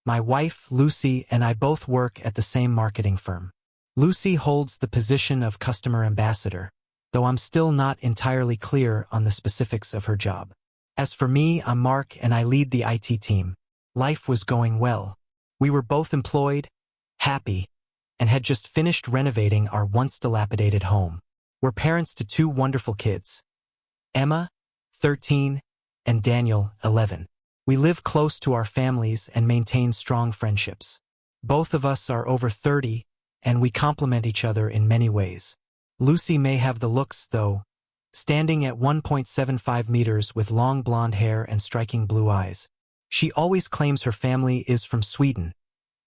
My wife, Lucy, and I both work at the same marketing firm. Lucy holds the position of customer ambassador, though I'm still not entirely clear on the specifics of her job. As for me, I'm Mark and I lead the IT team. Life was going well. We were both employed, happy, and had just finished renovating our once dilapidated home. We're parents to two wonderful kids, Emma, 13, and Daniel, 11. We live close to our families and maintain strong friendships. Both of us are over 30, and we complement each other in many ways. Lucy may have the looks, though, standing at 1.75 meters with long blonde hair and striking blue eyes. She always claims her family is from Sweden,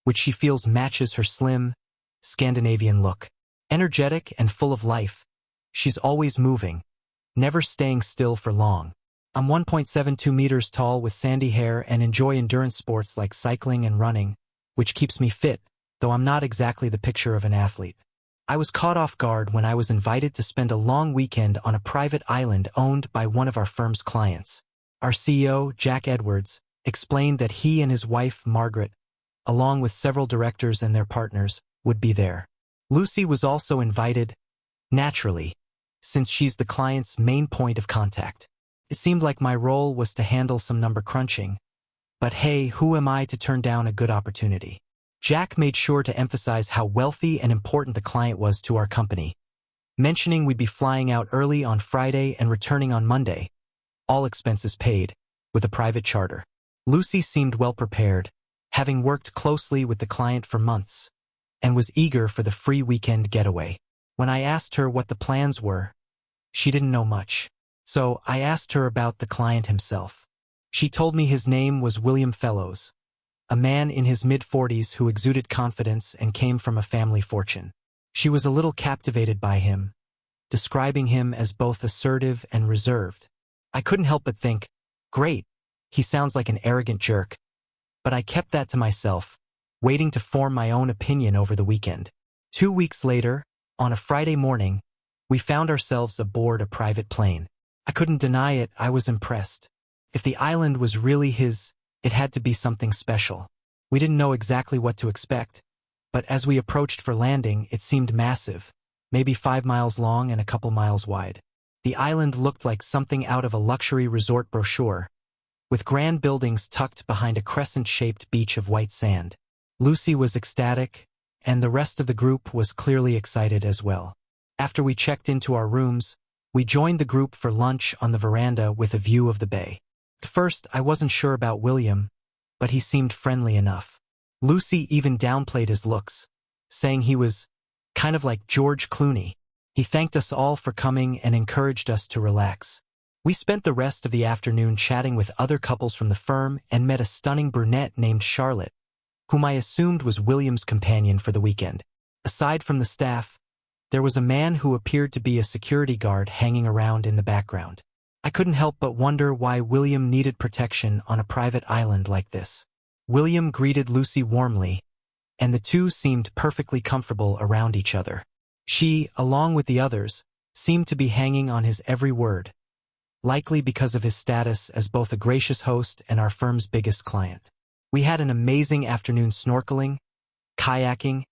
which she feels matches her slim, Scandinavian look. Energetic and full of life, she's always moving, never staying still for long. I'm 1.72 meters tall with sandy hair and enjoy endurance sports like cycling and running, which keeps me fit, though I'm not exactly the picture of an athlete. I was caught off guard when I was invited to spend a long weekend on a private island owned by one of our firm's clients. Our CEO, Jack Edwards, explained that he and his wife, Margaret, along with several directors and their partners, would be there. Lucy was also invited, naturally, since she's the client's main point of contact. It seemed like my role was to handle some number crunching, but hey, who am I to turn down a good opportunity? Jack made sure to emphasize how wealthy and important the client was to our company, mentioning we'd be flying out early on Friday and returning on Monday, all expenses paid, with a private charter. Lucy seemed well prepared, having worked closely with the client for months, and was eager for the free weekend getaway. When I asked her what the plans were, she didn't know much. So I asked her about the client himself. She told me his name was William Fellows, a man in his mid-40s who exuded confidence and came from a family fortune. She was a little captivated by him, describing him as both assertive and reserved. I couldn't help but think, great, he sounds like an arrogant jerk. But I kept that to myself, waiting to form my own opinion over the weekend. 2 weeks later, on a Friday morning, we found ourselves aboard a private plane. I couldn't deny it, I was impressed. If the island was really his, it had to be something special. We didn't know exactly what to expect, but as we approached for landing, it seemed massive, maybe 5 miles long and a couple miles wide. The island looked like something out of a luxury resort brochure, with grand buildings tucked behind a crescent-shaped beach of white sand. Lucy was ecstatic, and the rest of the group was clearly excited as well. After we checked into our rooms, we joined the group for lunch on the veranda with a view of the bay. At first, I wasn't sure about William, but he seemed friendly enough. Lucy even downplayed his looks, saying he was kind of like George Clooney. He thanked us all for coming and encouraged us to relax. We spent the rest of the afternoon chatting with other couples from the firm and met a stunning brunette named Charlotte, whom I assumed was William's companion for the weekend. Aside from the staff, there was a man who appeared to be a security guard hanging around in the background. I couldn't help but wonder why William needed protection on a private island like this. William greeted Lucy warmly, and the two seemed perfectly comfortable around each other. She, along with the others, seemed to be hanging on his every word, likely because of his status as both a gracious host and our firm's biggest client. We had an amazing afternoon snorkeling, kayaking,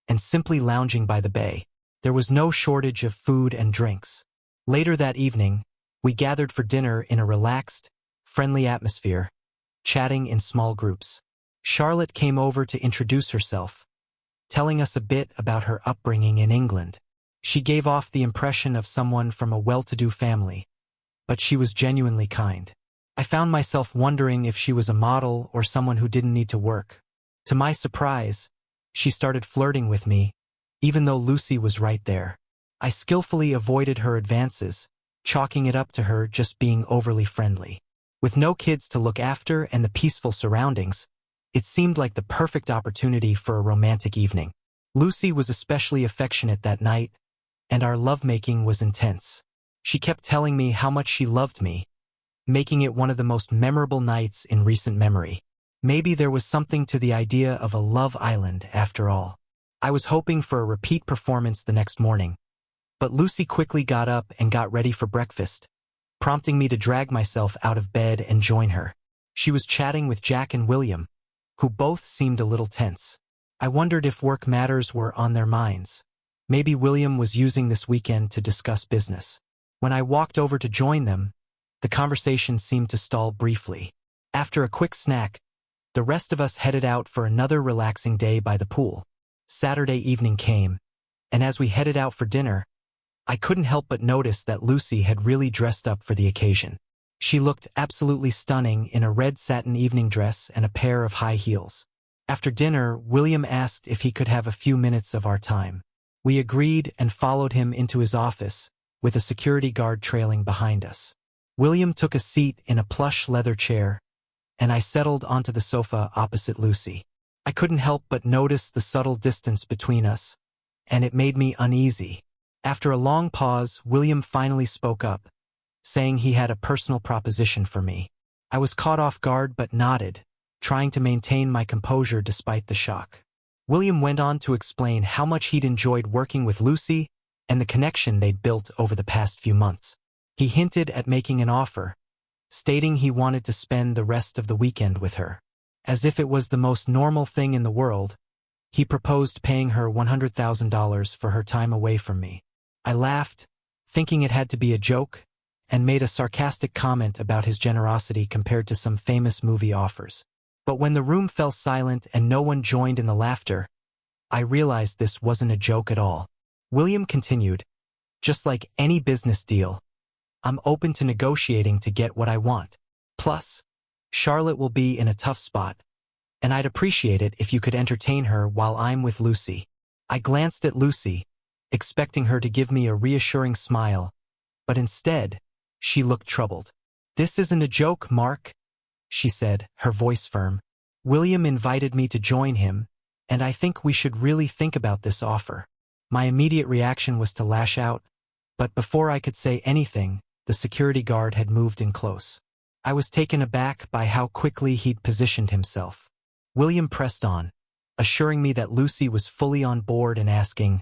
and simply lounging by the bay. There was no shortage of food and drinks. Later that evening, we gathered for dinner in a relaxed, friendly atmosphere, chatting in small groups. Charlotte came over to introduce herself, telling us a bit about her upbringing in England. She gave off the impression of someone from a well-to-do family, but she was genuinely kind. I found myself wondering if she was a model or someone who didn't need to work. To my surprise, she started flirting with me, even though Lucy was right there. I skillfully avoided her advances, chalking it up to her just being overly friendly. With no kids to look after and the peaceful surroundings, it seemed like the perfect opportunity for a romantic evening. Lucy was especially affectionate that night, and our lovemaking was intense. She kept telling me how much she loved me, making it one of the most memorable nights in recent memory. Maybe there was something to the idea of a love island after all. I was hoping for a repeat performance the next morning, but Lucy quickly got up and got ready for breakfast, prompting me to drag myself out of bed and join her. She was chatting with Jack and William, who both seemed a little tense. I wondered if work matters were on their minds. Maybe William was using this weekend to discuss business. When I walked over to join them, the conversation seemed to stall briefly. After a quick snack, the rest of us headed out for another relaxing day by the pool. Saturday evening came, and as we headed out for dinner, I couldn't help but notice that Lucy had really dressed up for the occasion. She looked absolutely stunning in a red satin evening dress and a pair of high heels. After dinner, William asked if he could have a few minutes of our time. We agreed and followed him into his office, with a security guard trailing behind us. William took a seat in a plush leather chair, and I settled onto the sofa opposite Lucy. I couldn't help but notice the subtle distance between us, and it made me uneasy. After a long pause, William finally spoke up, saying he had a personal proposition for me. I was caught off guard but nodded, trying to maintain my composure despite the shock. William went on to explain how much he'd enjoyed working with Lucy and the connection they'd built over the past few months. He hinted at making an offer, stating he wanted to spend the rest of the weekend with her. As if it was the most normal thing in the world, he proposed paying her $100,000 for her time away from me. I laughed, thinking it had to be a joke, and made a sarcastic comment about his generosity compared to some famous movie offers. But when the room fell silent and no one joined in the laughter, I realized this wasn't a joke at all. William continued, "Just like any business deal, I'm open to negotiating to get what I want. Plus, Charlotte will be in a tough spot, and I'd appreciate it if you could entertain her while I'm with Lucy." I glanced at Lucy, expecting her to give me a reassuring smile, but instead, she looked troubled. "This isn't a joke, Mark," she said, her voice firm. "William invited me to join him, and I think we should really think about this offer." My immediate reaction was to lash out, but before I could say anything, the security guard had moved in close. I was taken aback by how quickly he'd positioned himself. William pressed on, assuring me that Lucy was fully on board and asking,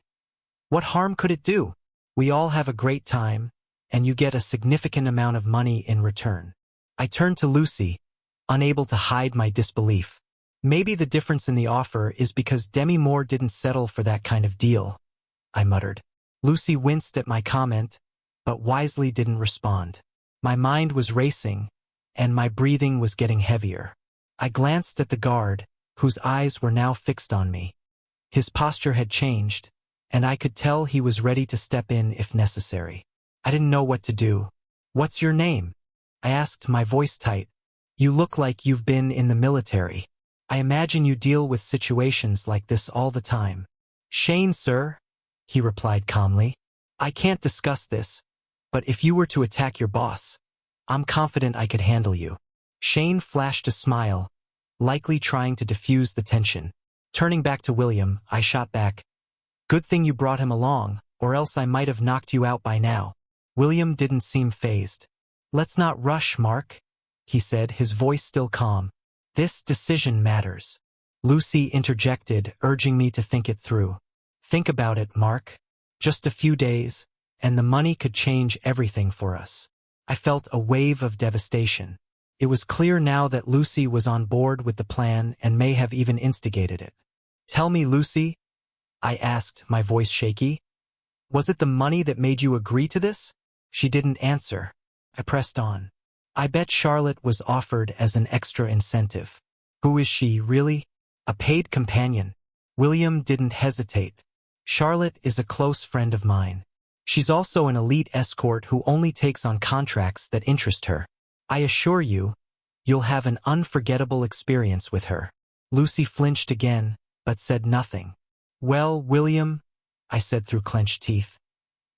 "What harm could it do? We all have a great time, and you get a significant amount of money in return." I turned to Lucy, unable to hide my disbelief. "Maybe the difference in the offer is because Demi Moore didn't settle for that kind of deal," I muttered. Lucy winced at my comment, but wisely didn't respond. My mind was racing, and my breathing was getting heavier. I glanced at the guard, whose eyes were now fixed on me. His posture had changed, and I could tell he was ready to step in if necessary. I didn't know what to do. "What's your name?" I asked, my voice tight. "You look like you've been in the military. I imagine you deal with situations like this all the time." "Shane, sir," he replied calmly. "I can't discuss this, but if you were to attack your boss, I'm confident I could handle you." Shane flashed a smile, likely trying to diffuse the tension. Turning back to William, I shot back, "Good thing you brought him along, or else I might have knocked you out by now." William didn't seem fazed. "Let's not rush, Mark," he said, his voice still calm. "This decision matters." Lucy interjected, urging me to think it through. "Think about it, Mark. Just a few days, and the money could change everything for us." I felt a wave of devastation. It was clear now that Lucy was on board with the plan and may have even instigated it. "Tell me, Lucy," I asked, my voice shaky. "Was it the money that made you agree to this?" She didn't answer. I pressed on. "I bet Charlotte was offered as an extra incentive." "Who is she, really?" "A paid companion." William didn't hesitate. "Charlotte is a close friend of mine. She's also an elite escort who only takes on contracts that interest her. I assure you, you'll have an unforgettable experience with her." Lucy flinched again, but said nothing. "Well, William," I said through clenched teeth,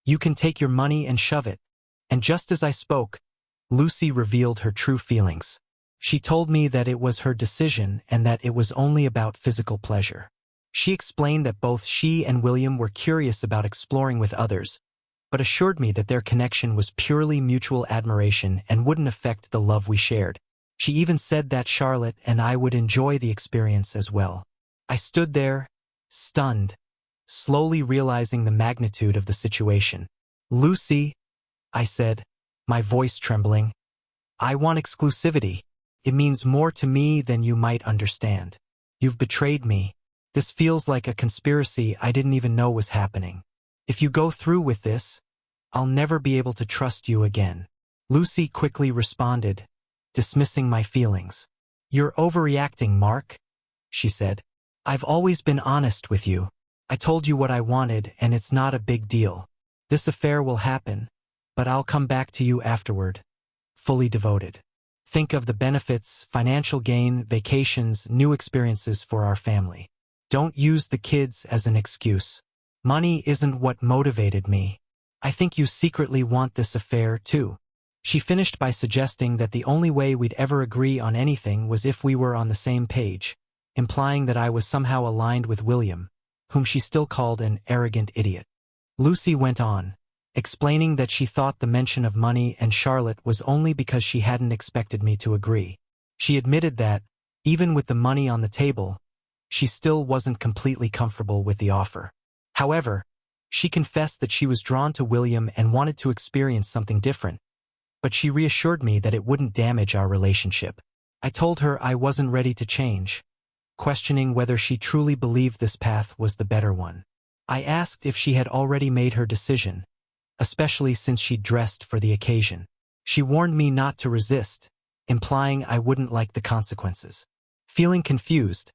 "you can take your money and shove it." And just as I spoke, Lucy revealed her true feelings. She told me that it was her decision and that it was only about physical pleasure. She explained that both she and William were curious about exploring with others, but assured me that their connection was purely mutual admiration and wouldn't affect the love we shared. She even said that Charlotte and I would enjoy the experience as well. I stood there, stunned, slowly realizing the magnitude of the situation. "Lucy," I said, my voice trembling, "I want exclusivity. It means more to me than you might understand." You've betrayed me. This feels like a conspiracy I didn't even know was happening. If you go through with this, I'll never be able to trust you again. Lucy quickly responded, dismissing my feelings. You're overreacting, Mark, she said. I've always been honest with you. I told you what I wanted, and it's not a big deal. This affair will happen, but I'll come back to you afterward. Fully devoted. Think of the benefits, financial gain, vacations, new experiences for our family. Don't use the kids as an excuse. Money isn't what motivated me. I think you secretly want this affair, too. She finished by suggesting that the only way we'd ever agree on anything was if we were on the same page, implying that I was somehow aligned with William, whom she still called an arrogant idiot. Lucy went on, explaining that she thought the mention of money and Charlotte was only because she hadn't expected me to agree. She admitted that, even with the money on the table, she still wasn't completely comfortable with the offer. However, she confessed that she was drawn to William and wanted to experience something different, but she reassured me that it wouldn't damage our relationship. I told her I wasn't ready to change, questioning whether she truly believed this path was the better one. I asked if she had already made her decision, especially since she'd dressed for the occasion. She warned me not to resist, implying I wouldn't like the consequences. Feeling confused,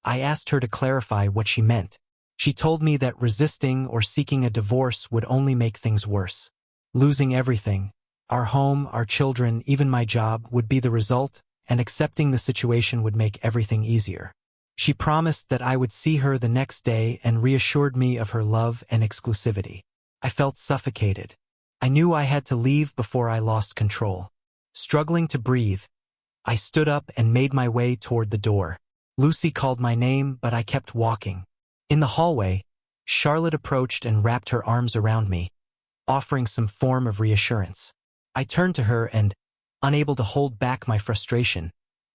I asked her to clarify what she meant. She told me that resisting or seeking a divorce would only make things worse. Losing everything, our home, our children, even my job, would be the result, and accepting the situation would make everything easier. She promised that I would see her the next day and reassured me of her love and exclusivity. I felt suffocated. I knew I had to leave before I lost control. Struggling to breathe, I stood up and made my way toward the door. Lucy called my name, but I kept walking. In the hallway, Charlotte approached and wrapped her arms around me, offering some form of reassurance. I turned to her and, unable to hold back my frustration,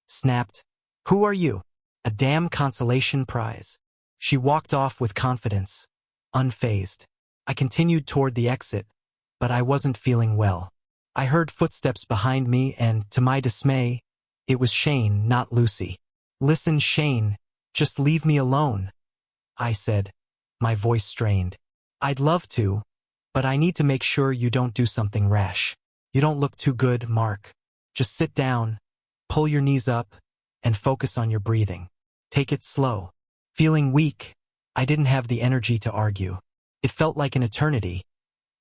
snapped, "Who are you? A damn consolation prize." She walked off with confidence, unfazed. I continued toward the exit, but I wasn't feeling well. I heard footsteps behind me and, to my dismay, it was Shane, not Lucy. "Listen, Shane, just leave me alone," I said, my voice strained. "I'd love to, but I need to make sure you don't do something rash. You don't look too good, Mark. Just sit down, pull your knees up, and focus on your breathing. Take it slow." Feeling weak, I didn't have the energy to argue. It felt like an eternity,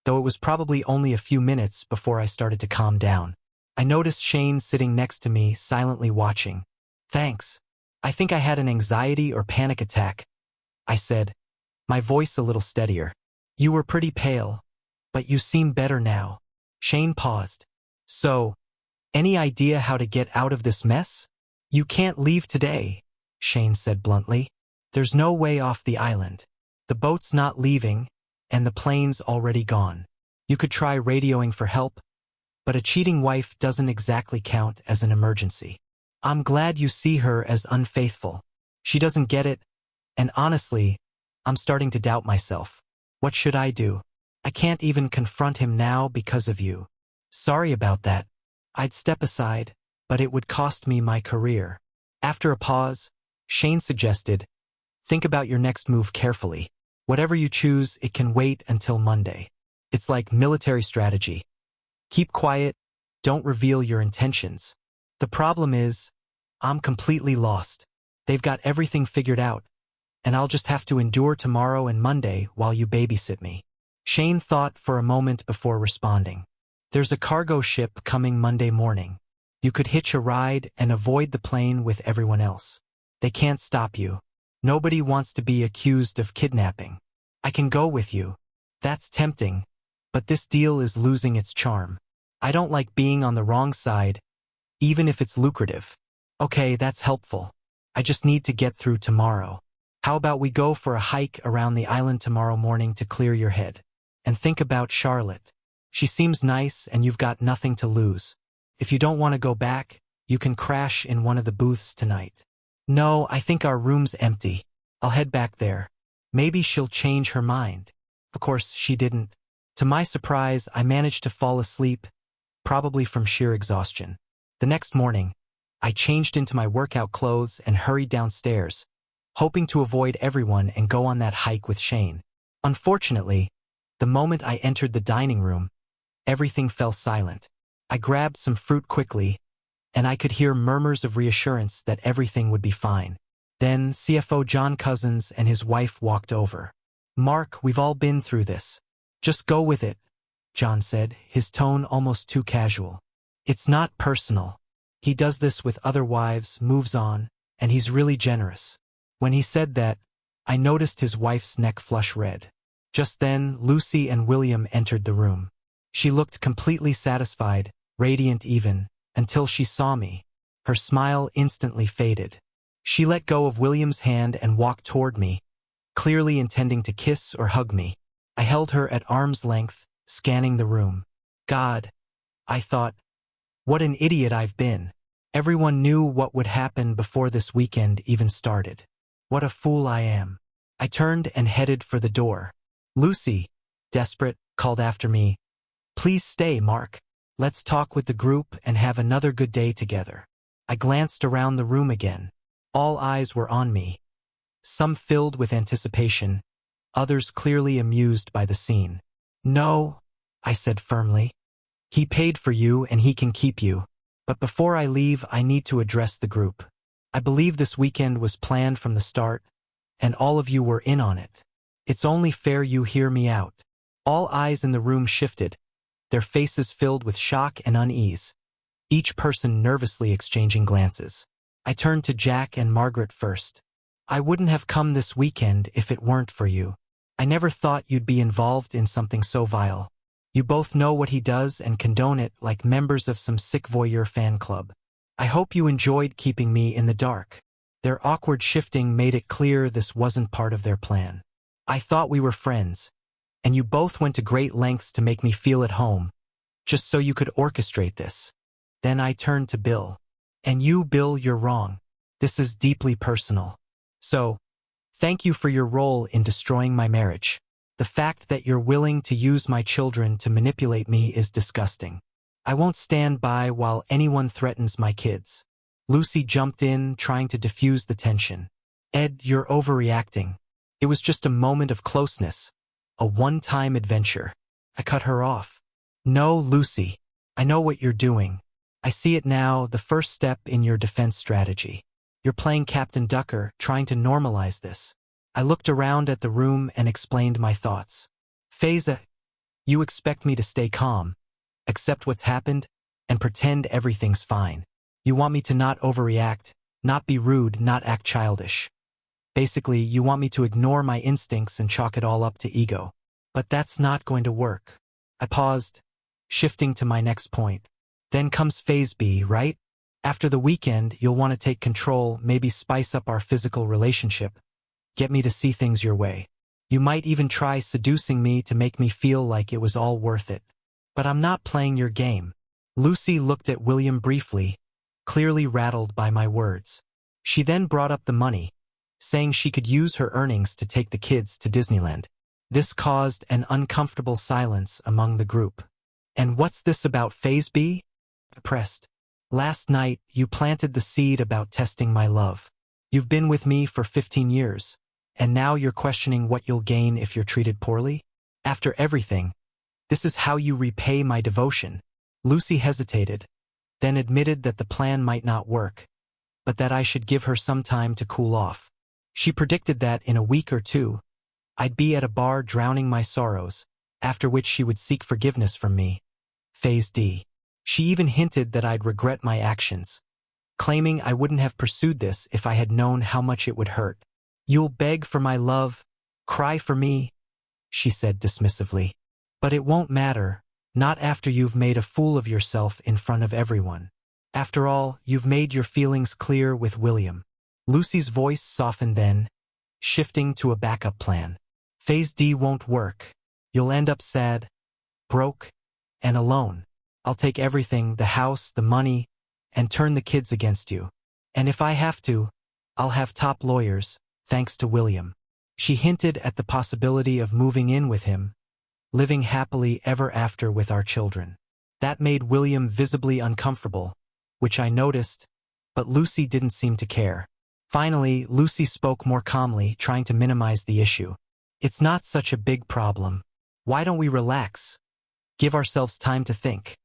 though it was probably only a few minutes before I started to calm down. I noticed Shane sitting next to me, silently watching. "Thanks. I think I had an anxiety or panic attack," I said, my voice a little steadier. "You were pretty pale, but you seem better now." Shane paused. "So, any idea how to get out of this mess?" "You can't leave today," Shane said bluntly. "There's no way off the island. The boat's not leaving, and the plane's already gone. You could try radioing for help, but a cheating wife doesn't exactly count as an emergency. I'm glad you see her as unfaithful. She doesn't get it, and honestly, I'm starting to doubt myself. What should I do? I can't even confront him now because of you. Sorry about that. I'd step aside, but it would cost me my career." After a pause, Shane suggested, "Think about your next move carefully. Whatever you choose, it can wait until Monday. It's like military strategy. Keep quiet, don't reveal your intentions. The problem is, I'm completely lost. They've got everything figured out, and I'll just have to endure tomorrow and Monday while you babysit me." Shane thought for a moment before responding. "There's a cargo ship coming Monday morning. You could hitch a ride and avoid the plane with everyone else. They can't stop you. Nobody wants to be accused of kidnapping. I can go with you. That's tempting, but this deal is losing its charm. I don't like being on the wrong side, even if it's lucrative." "Okay, that's helpful. I just need to get through tomorrow. How about we go for a hike around the island tomorrow morning to clear your head? And think about Charlotte. She seems nice and you've got nothing to lose. If you don't want to go back, you can crash in one of the booths tonight." "No, I think our room's empty. I'll head back there. Maybe she'll change her mind." Of course, she didn't. To my surprise, I managed to fall asleep, probably from sheer exhaustion. The next morning, I changed into my workout clothes and hurried downstairs, hoping to avoid everyone and go on that hike with Shane. Unfortunately, the moment I entered the dining room, everything fell silent. I grabbed some fruit quickly, and I could hear murmurs of reassurance that everything would be fine. Then CFO John Cousins and his wife walked over. "Mark, we've all been through this. Just go with it," John said, his tone almost too casual. "It's not personal. He does this with other wives, moves on, and he's really generous." When he said that, I noticed his wife's neck flush red. Just then, Lucy and William entered the room. She looked completely satisfied, radiant even, until she saw me. Her smile instantly faded. She let go of William's hand and walked toward me, clearly intending to kiss or hug me. I held her at arm's length, scanning the room. God, I thought, what an idiot I've been. Everyone knew what would happen before this weekend even started. What a fool I am. I turned and headed for the door. Lucy, desperate, called after me, "Please stay, Mark. Let's talk with the group and have another good day together." I glanced around the room again. All eyes were on me. Some filled with anticipation, others clearly amused by the scene. "No," I said firmly. "He paid for you and he can keep you. But before I leave, I need to address the group. I believe this weekend was planned from the start, and all of you were in on it. It's only fair you hear me out." All eyes in the room shifted, their faces filled with shock and unease, each person nervously exchanging glances. I turned to Jack and Margaret first. "I wouldn't have come this weekend if it weren't for you. I never thought you'd be involved in something so vile. You both know what he does and condone it like members of some sick voyeur fan club. I hope you enjoyed keeping me in the dark." Their awkward shifting made it clear this wasn't part of their plan. "I thought we were friends, and you both went to great lengths to make me feel at home, just so you could orchestrate this." Then I turned to Bill. "And you, Bill, you're wrong. This is deeply personal. So, thank you for your role in destroying my marriage. The fact that you're willing to use my children to manipulate me is disgusting. I won't stand by while anyone threatens my kids." Lucy jumped in, trying to diffuse the tension. "Ed, you're overreacting. It was just a moment of closeness, a one-time adventure." I cut her off. "No, Lucy, I know what you're doing. I see it now, the first step in your defense strategy. You're playing Captain Ducker, trying to normalize this." I looked around at the room and explained my thoughts. "Faiza, you expect me to stay calm, accept what's happened, and pretend everything's fine. You want me to not overreact, not be rude, not act childish. Basically, you want me to ignore my instincts and chalk it all up to ego. But that's not going to work." I paused, shifting to my next point. "Then comes phase B, right? After the weekend, you'll want to take control, maybe spice up our physical relationship, get me to see things your way. You might even try seducing me to make me feel like it was all worth it. But I'm not playing your game." Lucy looked at William briefly, clearly rattled by my words. She then brought up the money, saying she could use her earnings to take the kids to Disneyland. This caused an uncomfortable silence among the group. "And what's this about phase B?" I pressed. "Last night, you planted the seed about testing my love. You've been with me for 15 years, and now you're questioning what you'll gain if you're treated poorly? After everything, this is how you repay my devotion." Lucy hesitated, then admitted that the plan might not work, but that I should give her some time to cool off. She predicted that in a week or two, I'd be at a bar drowning my sorrows, after which she would seek forgiveness from me. Phase D. She even hinted that I'd regret my actions, claiming I wouldn't have pursued this if I had known how much it would hurt. "You'll beg for my love, cry for me," she said dismissively. "But it won't matter, not after you've made a fool of yourself in front of everyone. After all, you've made your feelings clear with William." Lucy's voice softened then, shifting to a backup plan. "Phase D won't work. You'll end up sad, broke, and alone. I'll take everything, the house, the money, and turn the kids against you. And if I have to, I'll have top lawyers, thanks to William." She hinted at the possibility of moving in with him, living happily ever after with our children. That made William visibly uncomfortable, which I noticed, but Lucy didn't seem to care. Finally, Lucy spoke more calmly, trying to minimize the issue. It's not such a big problem. Why don't we relax? Give ourselves time to think.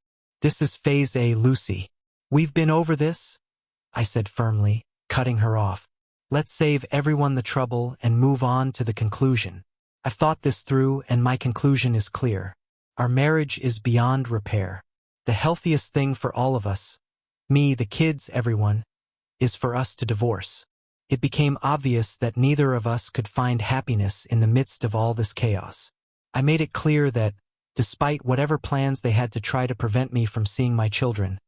This is phase A, Lucy. We've been over this, I said firmly, cutting her off. Let's save everyone the trouble and move on to the conclusion. I've thought this through and my conclusion is clear. Our marriage is beyond repair. The healthiest thing for all of us, me, the kids, everyone, is for us to divorce. It became obvious that neither of us could find happiness in the midst of all this chaos. I made it clear that, despite whatever plans they had to try to prevent me from seeing my children,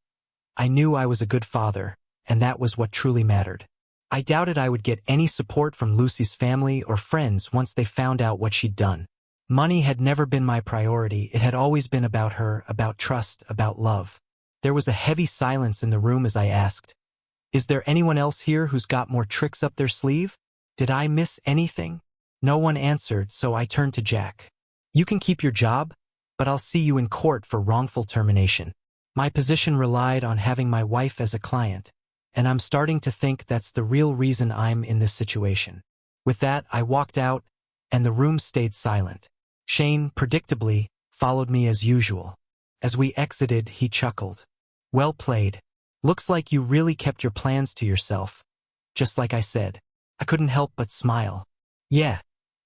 I knew I was a good father, and that was what truly mattered. I doubted I would get any support from Lucy's family or friends once they found out what she'd done. Money had never been my priority. It had always been about her, about trust, about love. There was a heavy silence in the room as I asked, "Is there anyone else here who's got more tricks up their sleeve? Did I miss anything?" No one answered, so I turned to Jack. "You can keep your job, but I'll see you in court for wrongful termination." My position relied on having my wife as a client, and I'm starting to think that's the real reason I'm in this situation. With that, I walked out, and the room stayed silent. Shane, predictably, followed me as usual. As we exited, he chuckled. "Well played. Looks like you really kept your plans to yourself. Just like I said." I couldn't help but smile. "Yeah,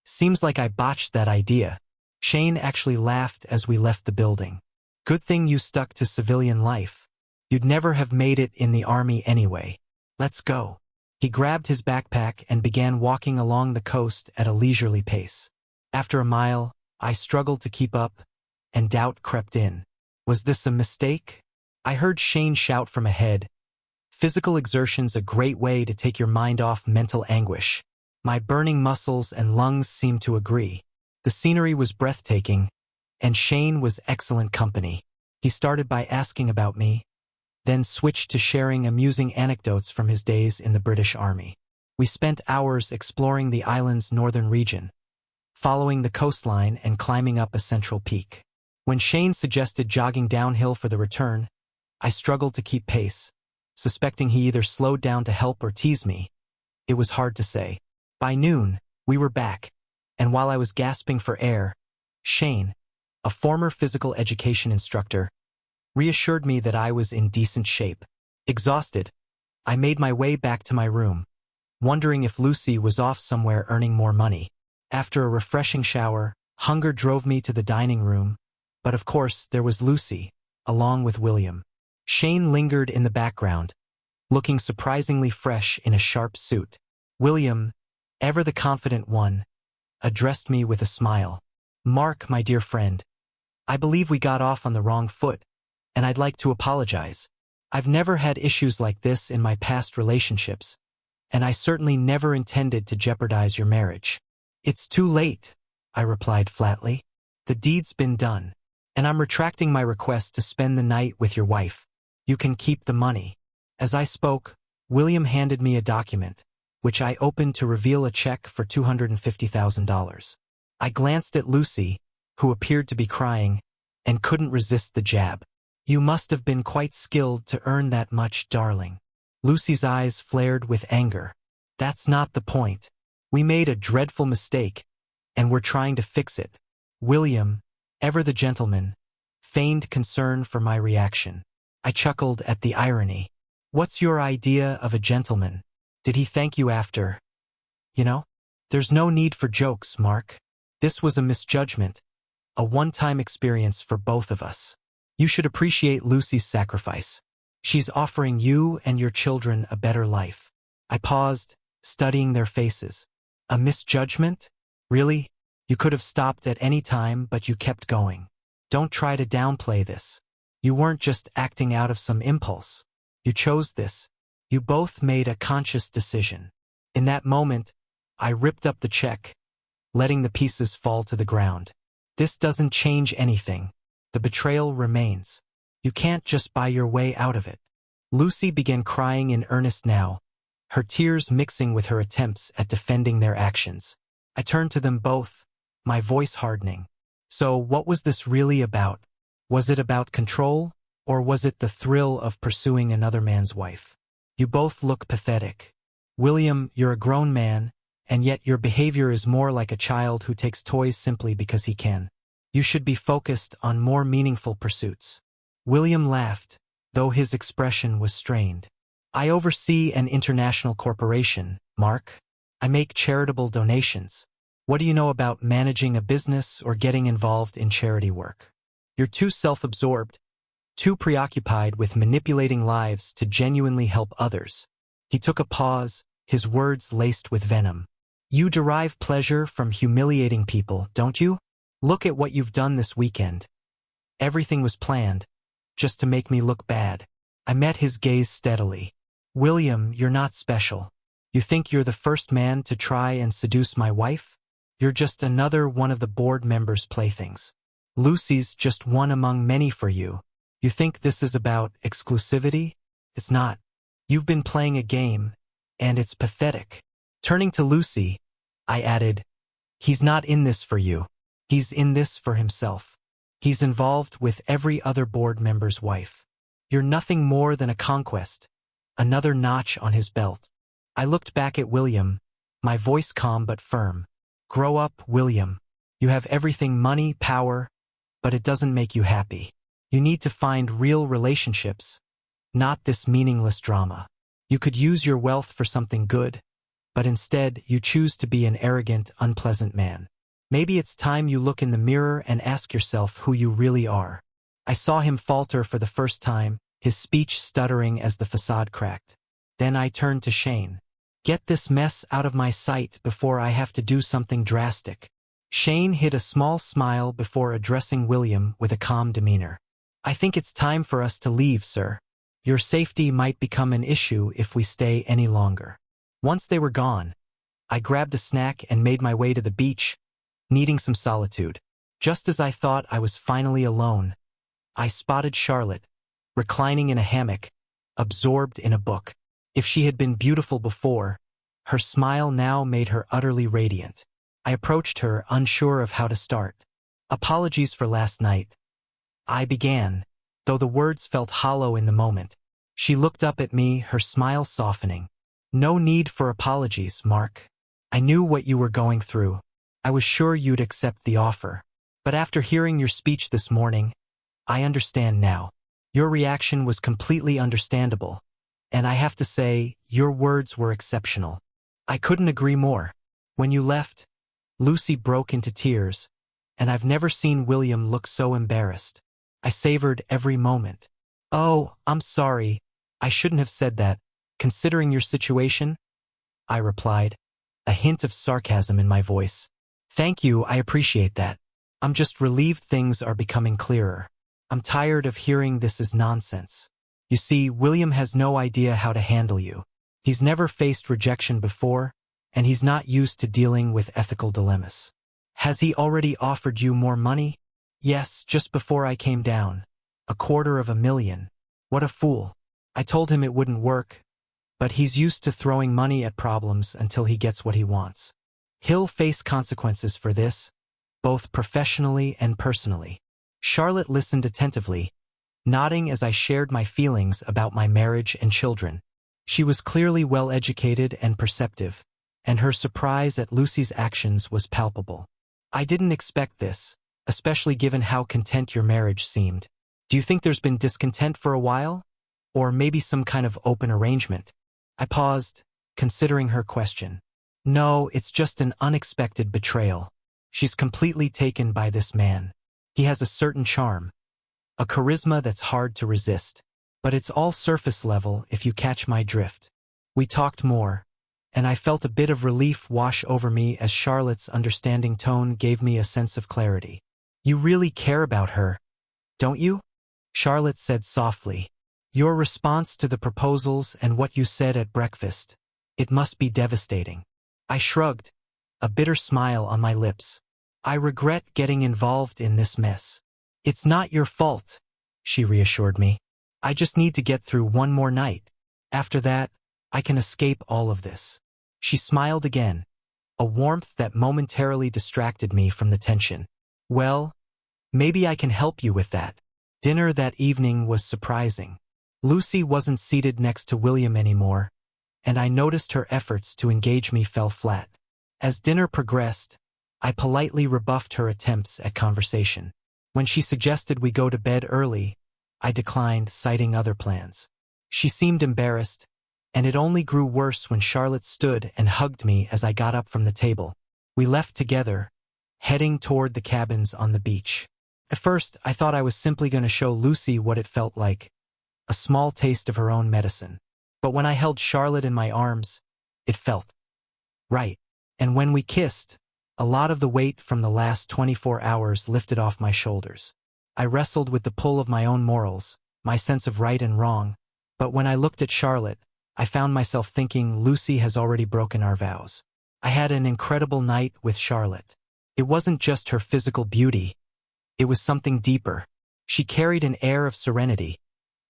seems like I botched that idea." Shane actually laughed as we left the building. "Good thing you stuck to civilian life. You'd never have made it in the army anyway. Let's go." He grabbed his backpack and began walking along the coast at a leisurely pace. After a mile, I struggled to keep up, and doubt crept in. Was this a mistake? I heard Shane shout from ahead, "Physical exertion's a great way to take your mind off mental anguish." My burning muscles and lungs seemed to agree. The scenery was breathtaking, and Shane was excellent company. He started by asking about me, then switched to sharing amusing anecdotes from his days in the British Army. We spent hours exploring the island's northern region, following the coastline and climbing up a central peak. When Shane suggested jogging downhill for the return, I struggled to keep pace, suspecting he either slowed down to help or tease me. It was hard to say. By noon, we were back, and while I was gasping for air, Shane, a former physical education instructor, reassured me that I was in decent shape. Exhausted, I made my way back to my room, wondering if Lucy was off somewhere earning more money. After a refreshing shower, hunger drove me to the dining room, but of course there was Lucy, along with William. Shane lingered in the background, looking surprisingly fresh in a sharp suit. William, ever the confident one, addressed me with a smile. "Mark, my dear friend, I believe we got off on the wrong foot, and I'd like to apologize. I've never had issues like this in my past relationships, and I certainly never intended to jeopardize your marriage." "It's too late," I replied flatly. "The deed's been done, and I'm retracting my request to spend the night with your wife. You can keep the money." As I spoke, William handed me a document, which I opened to reveal a check for $250,000. I glanced at Lucy, who appeared to be crying, and couldn't resist the jab. "You must have been quite skilled to earn that much, darling." Lucy's eyes flared with anger. "That's not the point. We made a dreadful mistake, and we're trying to fix it." William, ever the gentleman, feigned concern for my reaction. I chuckled at the irony. "What's your idea of a gentleman? Did he thank you after? You know? There's no need for jokes, Mark. This was a misjudgment, a one-time experience for both of us. You should appreciate Lucy's sacrifice. She's offering you and your children a better life." I paused, studying their faces. "A misjudgment? Really? You could have stopped at any time, but you kept going. Don't try to downplay this. You weren't just acting out of some impulse. You chose this. You both made a conscious decision." In that moment, I ripped up the check, letting the pieces fall to the ground. "This doesn't change anything. The betrayal remains. You can't just buy your way out of it." Lucy began crying in earnest now, her tears mixing with her attempts at defending their actions. I turned to them both, my voice hardening. "So what was this really about? Was it about control, or was it the thrill of pursuing another man's wife? You both look pathetic." William, you're a grown man, and yet your behavior is more like a child who takes toys simply because he can. You should be focused on more meaningful pursuits. William laughed, though his expression was strained. I oversee an international corporation, Mark. I make charitable donations. What do you know about managing a business or getting involved in charity work? You're too self-absorbed, too preoccupied with manipulating lives to genuinely help others. He took a pause, his words laced with venom. You derive pleasure from humiliating people, don't you? Look at what you've done this weekend. Everything was planned, just to make me look bad. I met his gaze steadily. William, you're not special. You think you're the first man to try and seduce my wife? You're just another one of the board members' playthings. Lucy's just one among many for you. You think this is about exclusivity? It's not. You've been playing a game, and it's pathetic. Turning to Lucy, I added, he's not in this for you. He's in this for himself. He's involved with every other board member's wife. You're nothing more than a conquest, another notch on his belt. I looked back at William, my voice calm but firm. Grow up, William. You have everything: money, power, but it doesn't make you happy. You need to find real relationships, not this meaningless drama. You could use your wealth for something good, but instead you choose to be an arrogant, unpleasant man. Maybe it's time you look in the mirror and ask yourself who you really are. I saw him falter for the first time, his speech stuttering as the facade cracked. Then I turned to Shane. Get this mess out of my sight before I have to do something drastic. Shane hid a small smile before addressing William with a calm demeanor. I think it's time for us to leave, sir. Your safety might become an issue if we stay any longer. Once they were gone, I grabbed a snack and made my way to the beach, needing some solitude. Just as I thought I was finally alone, I spotted Charlotte, reclining in a hammock, absorbed in a book. If she had been beautiful before, her smile now made her utterly radiant. I approached her, unsure of how to start. Apologies for last night, I began, though the words felt hollow in the moment. She looked up at me, her smile softening. No need for apologies, Mark. I knew what you were going through. I was sure you'd accept the offer. But after hearing your speech this morning, I understand now. Your reaction was completely understandable. And I have to say, your words were exceptional. I couldn't agree more. When you left, Lucy broke into tears, and I've never seen William look so embarrassed. I savored every moment. Oh, I'm sorry. I shouldn't have said that. Considering your situation, I replied, a hint of sarcasm in my voice. Thank you, I appreciate that. I'm just relieved things are becoming clearer. I'm tired of hearing this is nonsense. You see, William has no idea how to handle you. He's never faced rejection before, and he's not used to dealing with ethical dilemmas. Has he already offered you more money? Yes, just before I came down. $250,000. What a fool. I told him it wouldn't work, but he's used to throwing money at problems until he gets what he wants. He'll face consequences for this, both professionally and personally. Charlotte listened attentively, nodding as I shared my feelings about my marriage and children. She was clearly well-educated and perceptive, and her surprise at Lucy's actions was palpable. I didn't expect this, especially given how content your marriage seemed. Do you think there's been discontent for a while? Or maybe some kind of open arrangement? I paused, considering her question. No, it's just an unexpected betrayal. She's completely taken by this man. He has a certain charm, a charisma that's hard to resist. But it's all surface level if you catch my drift. We talked more, and I felt a bit of relief wash over me as Charlotte's understanding tone gave me a sense of clarity. You really care about her, don't you? Charlotte said softly. Your response to the proposals and what you said at breakfast, it must be devastating. I shrugged, a bitter smile on my lips. I regret getting involved in this mess. It's not your fault, she reassured me. I just need to get through one more night. After that, I can escape all of this. She smiled again, a warmth that momentarily distracted me from the tension. Well, maybe I can help you with that. Dinner that evening was surprising. Lucy wasn't seated next to William anymore, and I noticed her efforts to engage me fell flat. As dinner progressed, I politely rebuffed her attempts at conversation. When she suggested we go to bed early, I declined, citing other plans. She seemed embarrassed, and it only grew worse when Charlotte stood and hugged me as I got up from the table. We left together, heading toward the cabins on the beach. At first, I thought I was simply going to show Lucy what it felt like, a small taste of her own medicine. But when I held Charlotte in my arms, it felt right. And when we kissed, a lot of the weight from the last 24 hours lifted off my shoulders. I wrestled with the pull of my own morals, my sense of right and wrong, but when I looked at Charlotte, I found myself thinking Lucy has already broken our vows. I had an incredible night with Charlotte. It wasn't just her physical beauty, it was something deeper. She carried an air of serenity,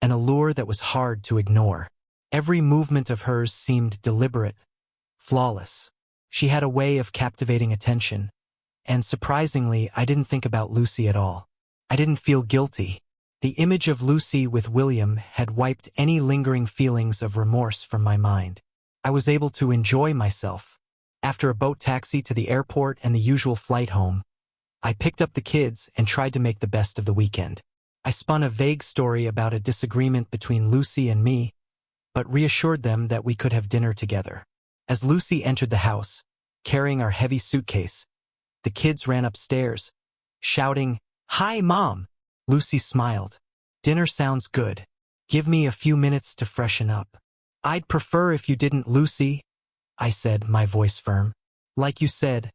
an allure that was hard to ignore. Every movement of hers seemed deliberate, flawless. She had a way of captivating attention, and surprisingly, I didn't think about Lucy at all. I didn't feel guilty. The image of Lucy with William had wiped any lingering feelings of remorse from my mind. I was able to enjoy myself. After a boat taxi to the airport and the usual flight home, I picked up the kids and tried to make the best of the weekend. I spun a vague story about a disagreement between Lucy and me, but reassured them that we could have dinner together. As Lucy entered the house, carrying our heavy suitcase, the kids ran upstairs, shouting, "Hi, Mom!" Lucy smiled. "Dinner sounds good. Give me a few minutes to freshen up." "I'd prefer if you didn't, Lucy," I said, my voice firm. "Like you said,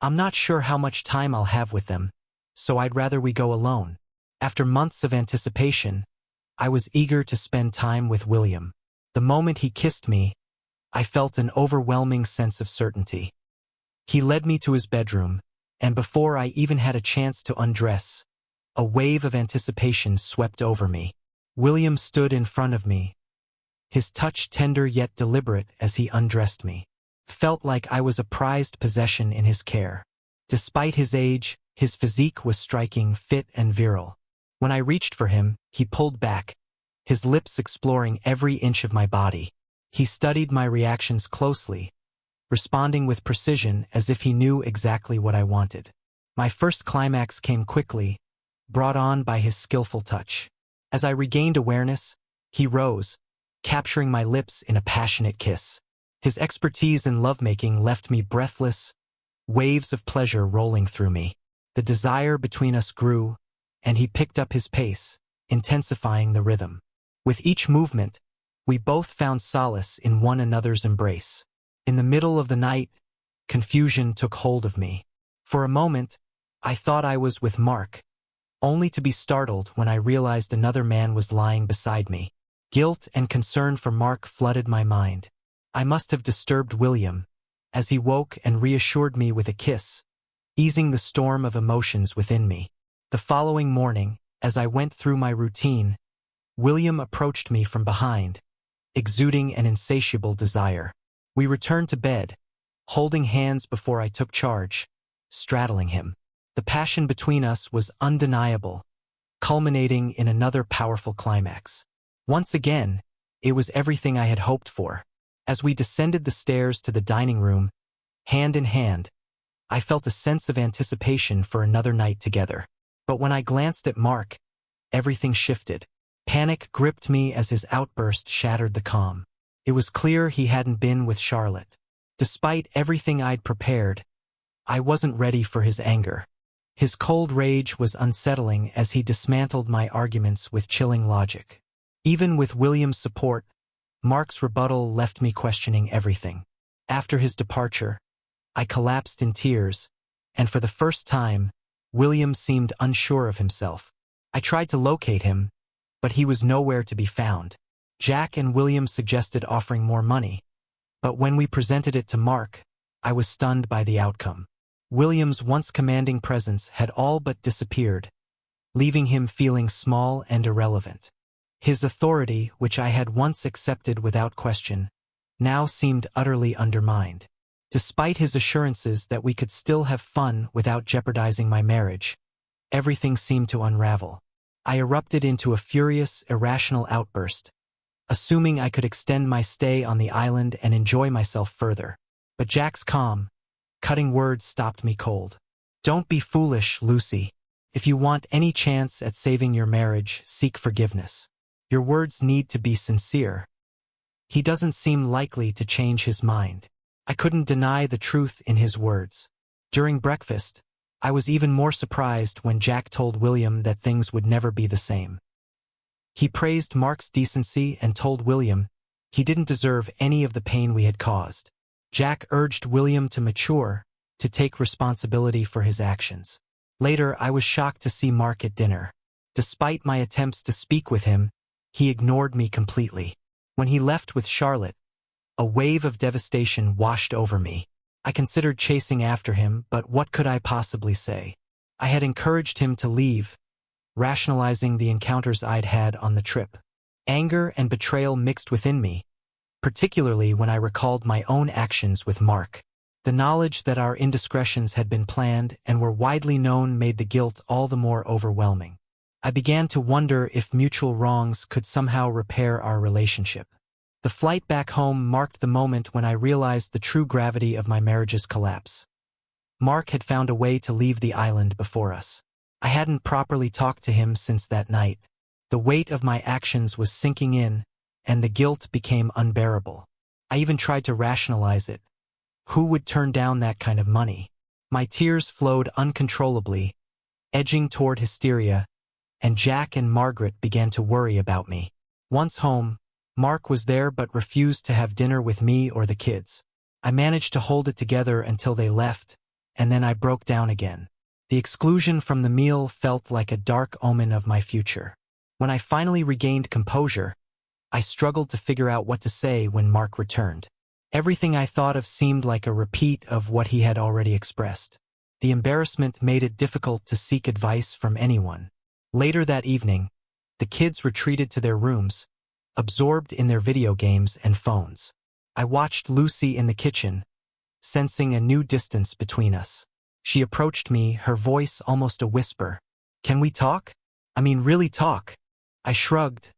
I'm not sure how much time I'll have with them, so I'd rather we go alone." After months of anticipation, I was eager to spend time with William. The moment he kissed me, I felt an overwhelming sense of certainty. He led me to his bedroom, and before I even had a chance to undress, a wave of anticipation swept over me. William stood in front of me, his touch tender yet deliberate as he undressed me. Felt like I was a prized possession in his care. Despite his age, his physique was striking, fit and virile. When I reached for him, he pulled back, his lips exploring every inch of my body. He studied my reactions closely, responding with precision as if he knew exactly what I wanted. My first climax came quickly, brought on by his skillful touch. As I regained awareness, he rose, capturing my lips in a passionate kiss. His expertise in lovemaking left me breathless, waves of pleasure rolling through me. The desire between us grew, and he picked up his pace, intensifying the rhythm. With each movement, we both found solace in one another's embrace. In the middle of the night, confusion took hold of me. For a moment, I thought I was with Mark, only to be startled when I realized another man was lying beside me. Guilt and concern for Mark flooded my mind. I must have disturbed William, as he woke and reassured me with a kiss, easing the storm of emotions within me. The following morning, as I went through my routine, William approached me from behind, exuding an insatiable desire. We returned to bed, holding hands before I took charge, straddling him. The passion between us was undeniable, culminating in another powerful climax. Once again, it was everything I had hoped for. As we descended the stairs to the dining room, hand in hand, I felt a sense of anticipation for another night together. But when I glanced at Mark, everything shifted. Panic gripped me as his outburst shattered the calm. It was clear he hadn't been with Charlotte. Despite everything I'd prepared, I wasn't ready for his anger. His cold rage was unsettling as he dismantled my arguments with chilling logic. Even with William's support, Mark's rebuttal left me questioning everything. After his departure, I collapsed in tears, and for the first time, William seemed unsure of himself. I tried to locate him, but he was nowhere to be found. Jack and William suggested offering more money, but when we presented it to Mark, I was stunned by the outcome. William's once commanding presence had all but disappeared, leaving him feeling small and irrelevant. His authority, which I had once accepted without question, now seemed utterly undermined. Despite his assurances that we could still have fun without jeopardizing my marriage, everything seemed to unravel. I erupted into a furious, irrational outburst, assuming I could extend my stay on the island and enjoy myself further. But Jack's calm, cutting words stopped me cold. "Don't be foolish, Lucy. If you want any chance at saving your marriage, seek forgiveness. Your words need to be sincere. He doesn't seem likely to change his mind." I couldn't deny the truth in his words. During breakfast, I was even more surprised when Jack told William that things would never be the same. He praised Mark's decency and told William he didn't deserve any of the pain we had caused. Jack urged William to mature, to take responsibility for his actions. Later, I was shocked to see Mark at dinner. Despite my attempts to speak with him, he ignored me completely. When he left with Charlotte, a wave of devastation washed over me. I considered chasing after him, but what could I possibly say? I had encouraged him to leave, rationalizing the encounters I'd had on the trip. Anger and betrayal mixed within me, particularly when I recalled my own actions with Mark. The knowledge that our indiscretions had been planned and were widely known made the guilt all the more overwhelming. I began to wonder if mutual wrongs could somehow repair our relationship. The flight back home marked the moment when I realized the true gravity of my marriage's collapse. Mark had found a way to leave the island before us. I hadn't properly talked to him since that night. The weight of my actions was sinking in, and the guilt became unbearable. I even tried to rationalize it. Who would turn down that kind of money? My tears flowed uncontrollably, edging toward hysteria, and Jack and Margaret began to worry about me. Once home, Mark was there but refused to have dinner with me or the kids. I managed to hold it together until they left, and then I broke down again. The exclusion from the meal felt like a dark omen of my future. When I finally regained composure, I struggled to figure out what to say when Mark returned. Everything I thought of seemed like a repeat of what he had already expressed. The embarrassment made it difficult to seek advice from anyone. Later that evening, the kids retreated to their rooms, absorbed in their video games and phones. I watched Lucy in the kitchen, sensing a new distance between us. She approached me, her voice almost a whisper. "Can we talk? I mean, really talk?" I shrugged,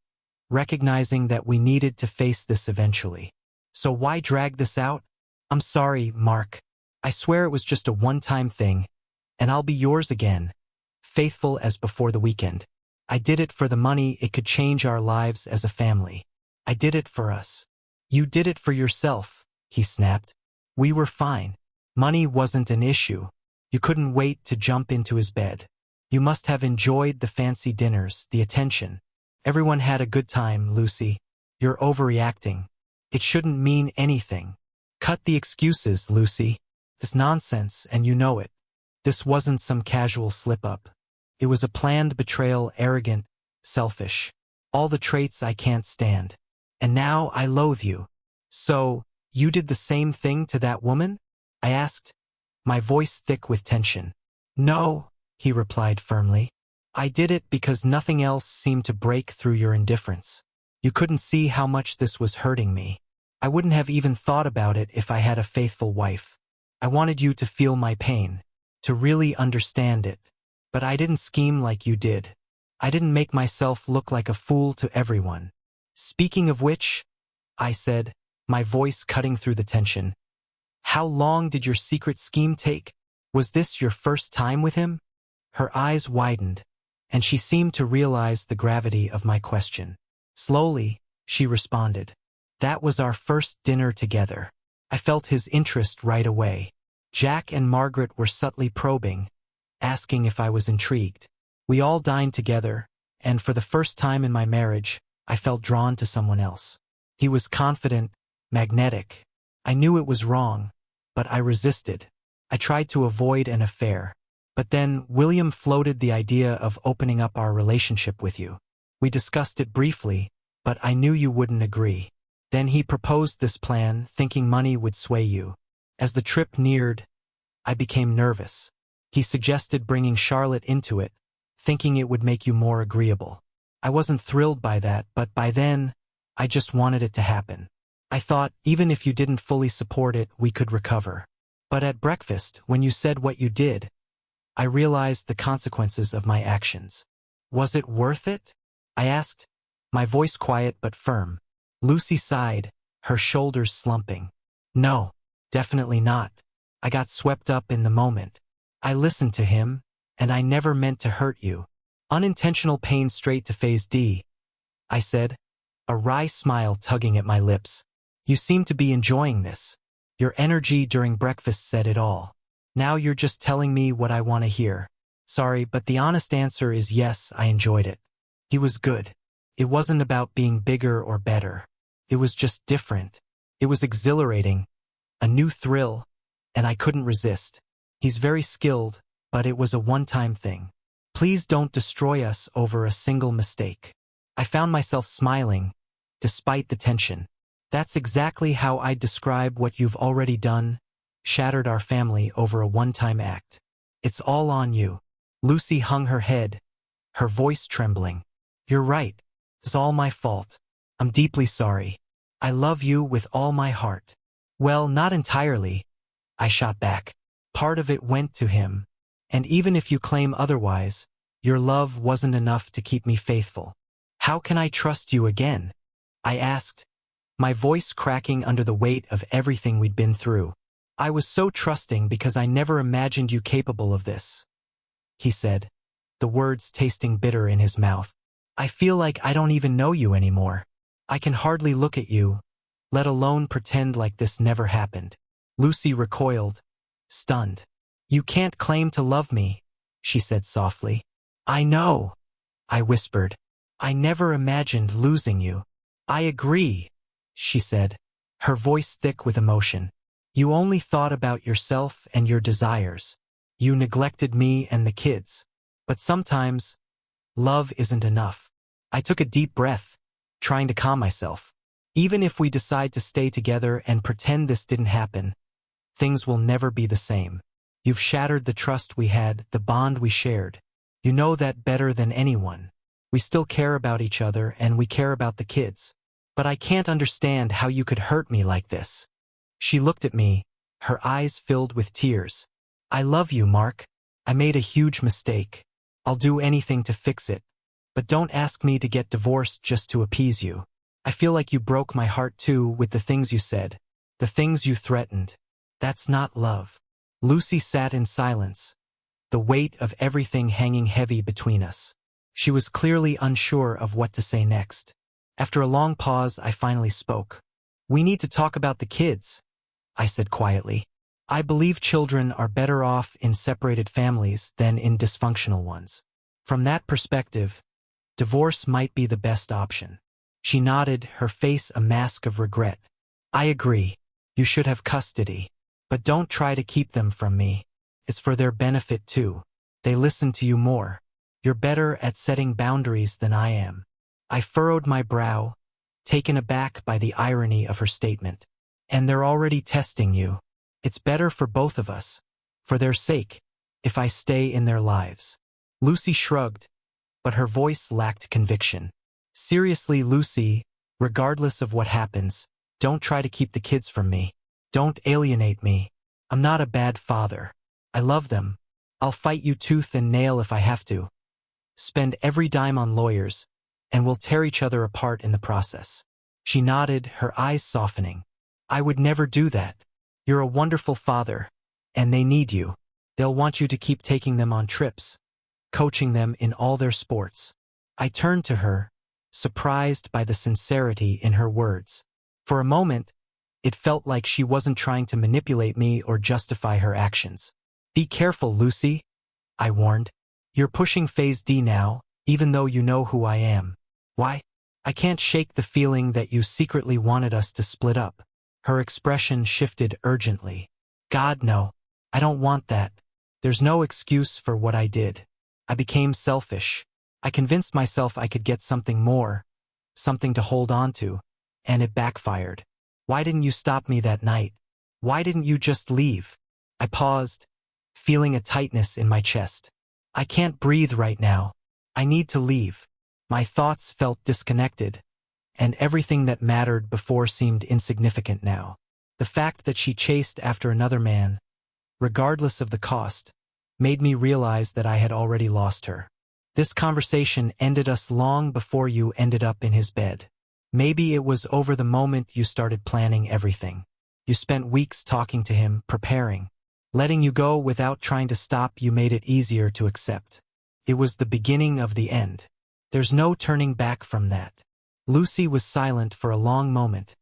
recognizing that we needed to face this eventually. "So why drag this out?" "I'm sorry, Mark. I swear it was just a one-time thing, and I'll be yours again, faithful as before the weekend. I did it for the money. It could change our lives as a family. I did it for us." "You did it for yourself," he snapped. "We were fine. Money wasn't an issue. You couldn't wait to jump into his bed. You must have enjoyed the fancy dinners, the attention. Everyone had a good time, Lucy. You're overreacting. It shouldn't mean anything. Cut the excuses, Lucy. This nonsense, and you know it. This wasn't some casual slip-up. It was a planned betrayal, arrogant, selfish. All the traits I can't stand. And now I loathe you." "So, you did the same thing to that woman?" I asked, my voice thick with tension. "No," he replied firmly. "I did it because nothing else seemed to break through your indifference. You couldn't see how much this was hurting me. I wouldn't have even thought about it if I had a faithful wife. I wanted you to feel my pain, to really understand it. But I didn't scheme like you did. I didn't make myself look like a fool to everyone. Speaking of which," I said, my voice cutting through the tension, "how long did your secret scheme take? Was this your first time with him?" Her eyes widened, and she seemed to realize the gravity of my question. Slowly, she responded, "That was our first dinner together." I felt his interest right away. Jack and Margaret were subtly probing, asking if I was intrigued. We all dined together, and for the first time in my marriage, I felt drawn to someone else. He was confident, magnetic. I knew it was wrong, but I resisted. I tried to avoid an affair. But then William floated the idea of opening up our relationship with you. We discussed it briefly, but I knew you wouldn't agree. Then he proposed this plan, thinking money would sway you. As the trip neared, I became nervous. He suggested bringing Charlotte into it, thinking it would make you more agreeable. I wasn't thrilled by that, but by then, I just wanted it to happen. I thought, even if you didn't fully support it, we could recover. But at breakfast, when you said what you did, I realized the consequences of my actions. "Was it worth it?" I asked, my voice quiet but firm. Lucy sighed, her shoulders slumping. No, definitely not. I got swept up in the moment. I listened to him, and I never meant to hurt you. Unintentional pain straight to phase D, I said, a wry smile tugging at my lips. You seem to be enjoying this. Your energy during breakfast said it all. Now you're just telling me what I want to hear. Sorry, but the honest answer is yes, I enjoyed it. He was good. It wasn't about being bigger or better. It was just different. It was exhilarating, a new thrill, and I couldn't resist. He's very skilled, but it was a one-time thing. Please don't destroy us over a single mistake. I found myself smiling, despite the tension. That's exactly how I'd describe what you've already done, shattered our family over a one-time act. It's all on you. Lucy hung her head, her voice trembling. You're right. It's all my fault. I'm deeply sorry. I love you with all my heart. Well, not entirely, I shot back. Part of it went to him. And even if you claim otherwise, your love wasn't enough to keep me faithful. How can I trust you again? I asked, my voice cracking under the weight of everything we'd been through. I was so trusting because I never imagined you capable of this, he said, the words tasting bitter in his mouth. I feel like I don't even know you anymore. I can hardly look at you, let alone pretend like this never happened. Lucy recoiled, stunned. You can't claim to love me, she said softly. I know, I whispered. I never imagined losing you. I agree, she said, her voice thick with emotion. You only thought about yourself and your desires. You neglected me and the kids. But sometimes, love isn't enough. I took a deep breath, trying to calm myself. Even if we decide to stay together and pretend this didn't happen, things will never be the same. You've shattered the trust we had, the bond we shared. You know that better than anyone. We still care about each other and we care about the kids. But I can't understand how you could hurt me like this. She looked at me, her eyes filled with tears. I love you, Mark. I made a huge mistake. I'll do anything to fix it. But don't ask me to get divorced just to appease you. I feel like you broke my heart too with the things you said, the things you threatened. That's not love. Lucy sat in silence, the weight of everything hanging heavy between us. She was clearly unsure of what to say next. After a long pause, I finally spoke. We need to talk about the kids, I said quietly. I believe children are better off in separated families than in dysfunctional ones. From that perspective, divorce might be the best option. She nodded, her face a mask of regret. I agree. You should have custody. But don't try to keep them from me. It's for their benefit too. They listen to you more. You're better at setting boundaries than I am. I furrowed my brow, taken aback by the irony of her statement. And they're already testing you. It's better for both of us, for their sake, if I stay in their lives. Lucy shrugged, but her voice lacked conviction. Seriously, Lucy, regardless of what happens, don't try to keep the kids from me. Don't alienate me. I'm not a bad father. I love them. I'll fight you tooth and nail if I have to. Spend every dime on lawyers, and we'll tear each other apart in the process. She nodded, her eyes softening. I would never do that. You're a wonderful father, and they need you. They'll want you to keep taking them on trips, coaching them in all their sports. I turned to her, surprised by the sincerity in her words. For a moment, it felt like she wasn't trying to manipulate me or justify her actions. Be careful, Lucy, I warned. You're pushing phase D now, even though you know who I am. Why? I can't shake the feeling that you secretly wanted us to split up. Her expression shifted urgently. God, no. I don't want that. There's no excuse for what I did. I became selfish. I convinced myself I could get something more, something to hold on to, and it backfired. Why didn't you stop me that night? Why didn't you just leave? I paused, feeling a tightness in my chest. I can't breathe right now. I need to leave. My thoughts felt disconnected, and everything that mattered before seemed insignificant now. The fact that she chased after another man, regardless of the cost, made me realize that I had already lost her. This conversation ended us long before you ended up in his bed. Maybe it was over the moment you started planning everything. You spent weeks talking to him, preparing. Letting you go without trying to stop you made it easier to accept. It was the beginning of the end. There's no turning back from that. Lucy was silent for a long moment,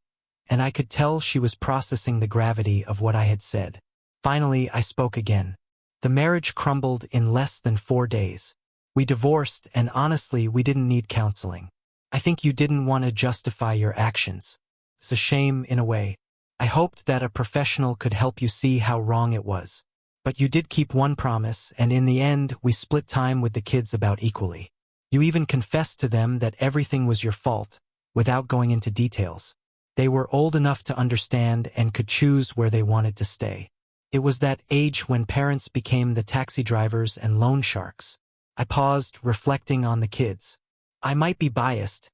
and I could tell she was processing the gravity of what I had said. Finally, I spoke again. The marriage crumbled in less than 4 days. We divorced, and honestly, we didn't need counseling. I think you didn't want to justify your actions. It's a shame in a way. I hoped that a professional could help you see how wrong it was. But you did keep one promise, and in the end, we split time with the kids about equally. You even confessed to them that everything was your fault, without going into details. They were old enough to understand and could choose where they wanted to stay. It was that age when parents became the taxi drivers and loan sharks. I paused, reflecting on the kids. I might be biased,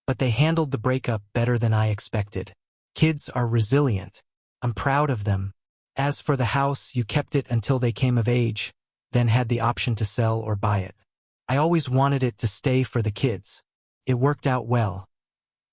but they handled the breakup better than I expected. Kids are resilient. I'm proud of them. As for the house, you kept it until they came of age, then had the option to sell or buy it. I always wanted it to stay for the kids. It worked out well.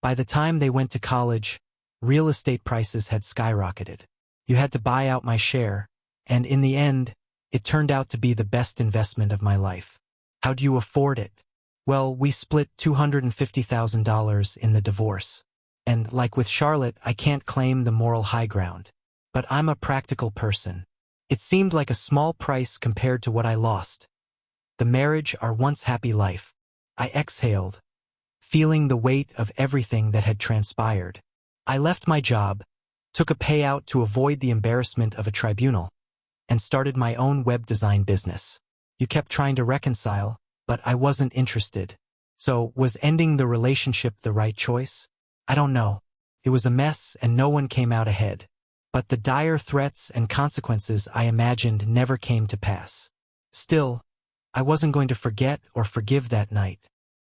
By the time they went to college, real estate prices had skyrocketed. You had to buy out my share, and in the end, it turned out to be the best investment of my life. How do you afford it? Well, we split $250,000 in the divorce. And like with Charlotte, I can't claim the moral high ground. But I'm a practical person. It seemed like a small price compared to what I lost. The marriage, our once happy life. I exhaled, feeling the weight of everything that had transpired. I left my job, took a payout to avoid the embarrassment of a tribunal, and started my own web design business. You kept trying to reconcile, but I wasn't interested. So, was ending the relationship the right choice? I don't know. It was a mess and no one came out ahead. But the dire threats and consequences I imagined never came to pass. Still, I wasn't going to forget or forgive that night.